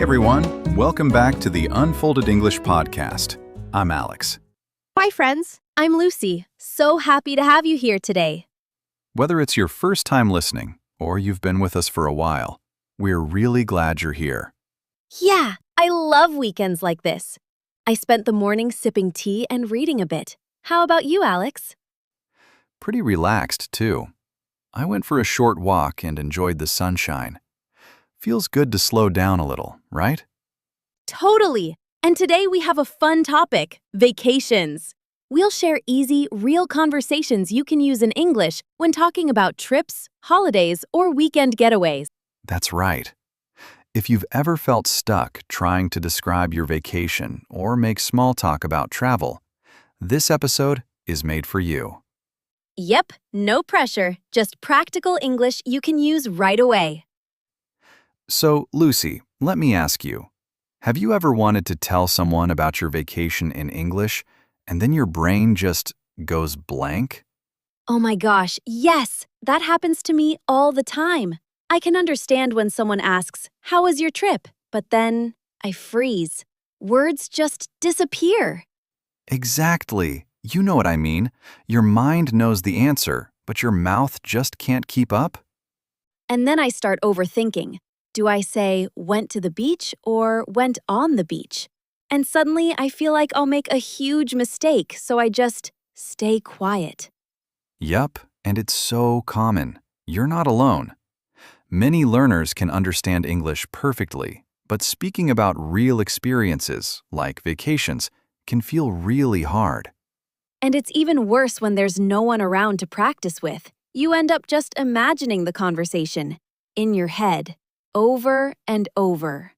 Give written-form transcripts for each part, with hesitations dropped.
everyone. Welcome back to the Unfolded English podcast. I'm Alex. Hi, friends. I'm Lucy. So happy to have you here today. Whether it's your first time listening or you've been with us for a while, we're really glad you're here. Yeah, I love weekends like this. I spent the morning sipping tea and reading a bit. How about you, Alex? Pretty relaxed, too. I went for a short walk and enjoyed the sunshine. Feels good to slow down a little, right? Totally. And today we have a fun topic, vacations. We'll share easy, real conversations you can use in English when talking about trips, holidays, or weekend getaways. That's right. If you've ever felt stuck trying to describe your vacation or make small talk about travel, this episode is made for you. Yep, no pressure, just practical English you can use right away. So, Lucy, let me ask you, have you ever wanted to tell someone about your vacation in English and then your brain just goes blank? Oh my gosh, yes, that happens to me all the time. I can understand when someone asks, "How was your trip?" But then I freeze. Words just disappear. Exactly. You know what I mean. Your mind knows the answer, but your mouth just can't keep up? And then I start overthinking. Do I say went to the beach or went on the beach? And suddenly I feel like I'll make a huge mistake, so I just stay quiet. Yup, and it's so common. You're not alone. Many learners can understand English perfectly, but speaking about real experiences, like vacations, can feel really hard. And it's even worse when there's no one around to practice with. You end up just imagining the conversation in your head, over and over.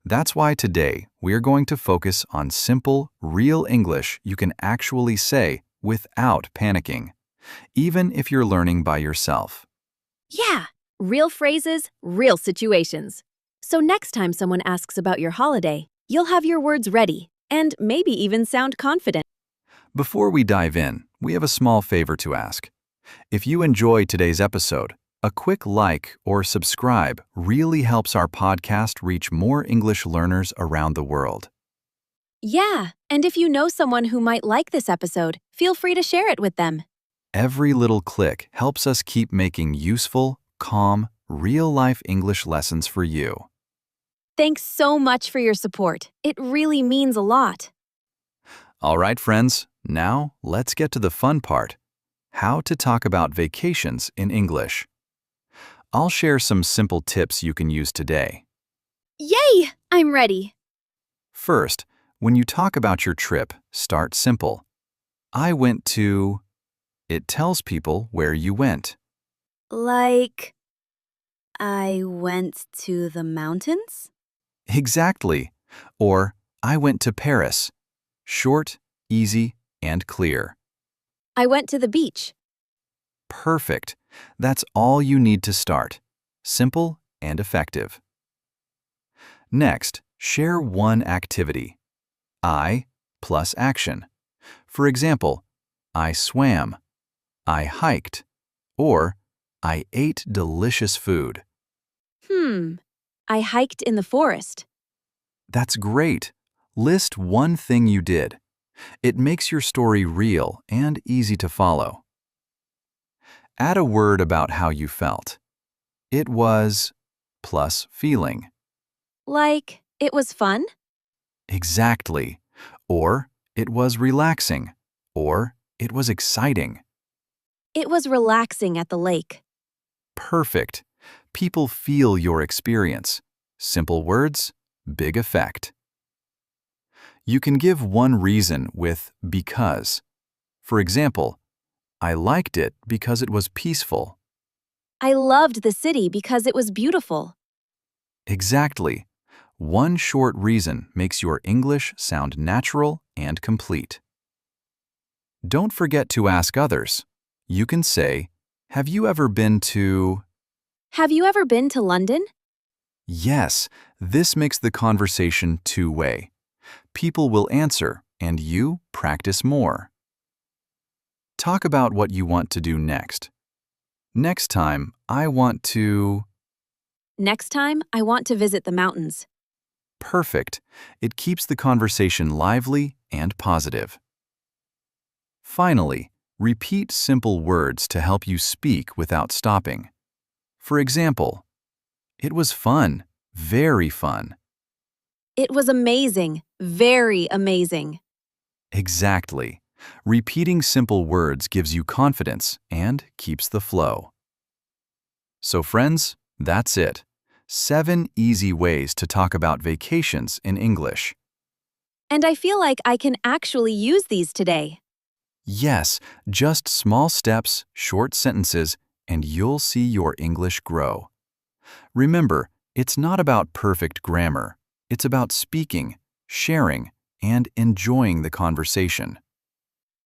That's why today we're going to focus on simple, real English you can actually say without panicking, even if you're learning by yourself. Yeah, real phrases, real situations. So next time someone asks about your holiday, you'll have your words ready and maybe even sound confident. Before we dive in, we have a small favor to ask. If you enjoyed today's episode, a quick like or subscribe really helps our podcast reach more English learners around the world. Yeah, and if you know someone who might like this episode, feel free to share it with them. Every little click helps us keep making useful, calm, real-life English lessons for you. Thanks so much for your support. It really means a lot. All right, friends, now let's get to the fun part, how to talk about vacations in English. I'll share some simple tips you can use today. Yay! I'm ready. First, when you talk about your trip, start simple. I went to... It tells people where you went. Like, I went to the mountains? Exactly. Or, I went to Paris. Short, easy, and clear. I went to the beach. Perfect. That's all you need to start. Simple and effective. Next, share one activity. I plus action. For example, I swam, I hiked, or I ate delicious food. I hiked in the forest. That's great. List one thing you did. It makes your story real and easy to follow. Add a word about how you felt. It was plus feeling. Like, it was fun? Exactly. Or it was relaxing. Or it was exciting. It was relaxing at the lake. Perfect. People feel your experience. Simple words, big effect. You can give one reason with because. For example, I liked it because it was peaceful. I loved the city because it was beautiful. Exactly. One short reason makes your English sound natural and complete. Don't forget to ask others. You can say, have you ever been to... Have you ever been to London? Yes, this makes the conversation two-way. People will answer, and you practice more. Talk about what you want to do next. Next time, I want to... Next time, I want to visit the mountains. Perfect. It keeps the conversation lively and positive. Finally, repeat simple words to help you speak without stopping. For example, it was fun, very fun. It was amazing, very amazing. Exactly. Repeating simple words gives you confidence and keeps the flow. So friends, that's it. 7 easy ways to talk about vacations in English. And I feel like I can actually use these today. Yes, just small steps, short sentences, and you'll see your English grow. Remember, it's not about perfect grammar. It's about speaking, sharing, and enjoying the conversation.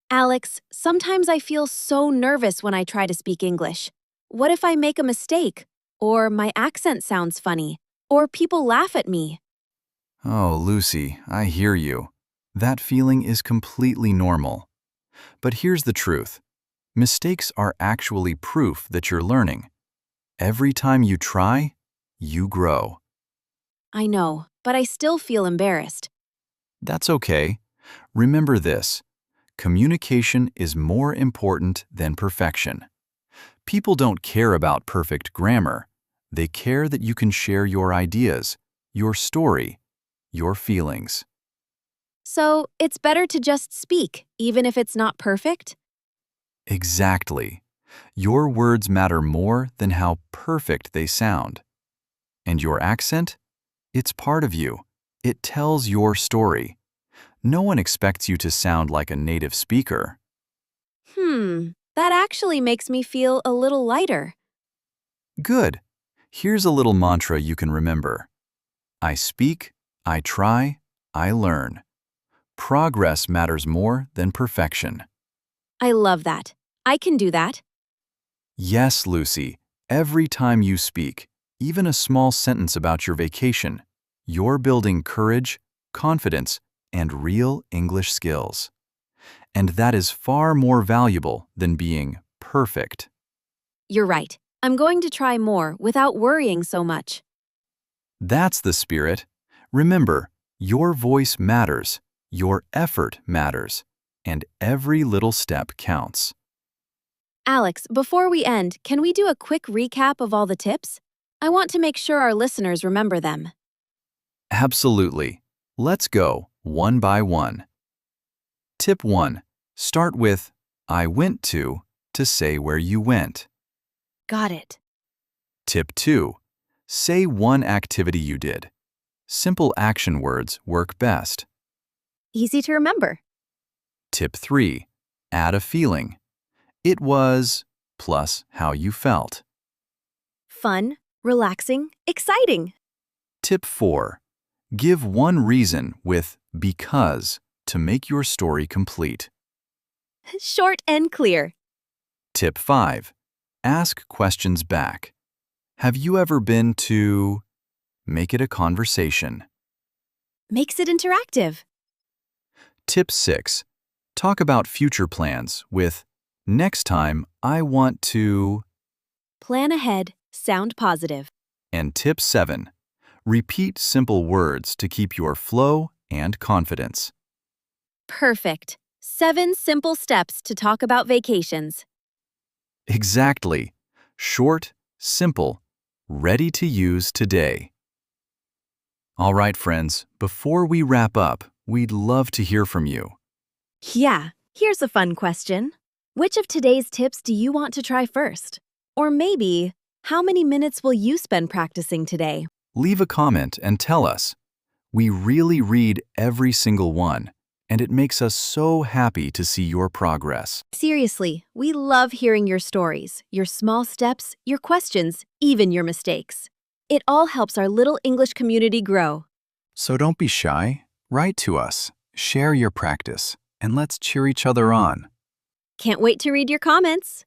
Alex, sometimes I feel so nervous when I try to speak English. What if I make a mistake? Or my accent sounds funny? Or people laugh at me? Oh, Lucy, I hear you. That feeling is completely normal. But here's the truth. Mistakes are actually proof that you're learning. Every time you try, you grow. I know, but I still feel embarrassed. That's okay. Remember this. Communication is more important than perfection. People don't care about perfect grammar. They care that you can share your ideas, your story, your feelings. So, it's better to just speak, even if it's not perfect? Exactly. Your words matter more than how perfect they sound. And your accent? It's part of you. It tells your story. No one expects you to sound like a native speaker. That actually makes me feel a little lighter. Good. Here's a little mantra you can remember. I speak, I try, I learn. Progress matters more than perfection. I love that. I can do that. Yes, Lucy, every time you speak, even a small sentence about your vacation, you're building courage, confidence, and real English skills. And that is far more valuable than being perfect. You're right. I'm going to try more without worrying so much. That's the spirit. Remember, your voice matters, your effort matters, and every little step counts. Alex, before we end, can we do a quick recap of all the tips? I want to make sure our listeners remember them. Absolutely. Let's go one by one. Tip 1. Start with I went to say where you went. Got it. Tip 2. Say one activity you did. Simple action words work best. Easy to remember. Tip 3. Add a feeling. It was plus how you felt. Fun, relaxing, exciting. Tip 4. Give one reason with because to make your story complete. Short and clear. Tip 5. Ask questions back. Have you ever been to? Make it a conversation. Makes it interactive. Tip 6. Talk about future plans with next time I want to. Plan ahead, sound positive. And tip 7. Repeat simple words to keep your flow and confidence. Perfect. 7 simple steps to talk about vacations. Exactly. Short, simple, ready to use today. All right, friends, before we wrap up, we'd love to hear from you. Yeah, here's a fun question. Which of today's tips do you want to try first? Or maybe, how many minutes will you spend practicing today? Leave a comment and tell us. We really read every single one, and it makes us so happy to see your progress. Seriously, we love hearing your stories, your small steps, your questions, even your mistakes. It all helps our little English community grow. So don't be shy. Write to us, share your practice, and let's cheer each other on. Can't wait to read your comments.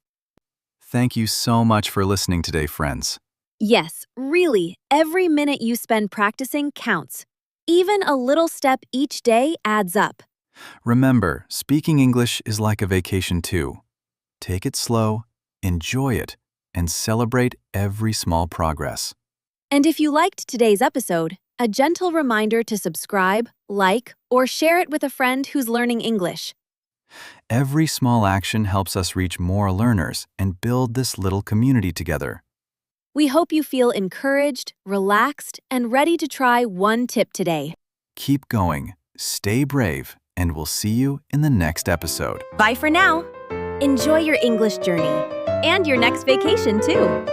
Thank you so much for listening today, friends. Yes, really, every minute you spend practicing counts. Even a little step each day adds up. Remember, speaking English is like a vacation too. Take it slow, enjoy it, and celebrate every small progress. And if you liked today's episode, A gentle reminder to subscribe, like, or share it with a friend who's learning English. Every small action helps us reach more learners and build this little community together. We hope you feel encouraged, relaxed, and ready to try one tip today. Keep going, stay brave, and we'll see you in the next episode. Bye for now. Enjoy your English journey and your next vacation, too.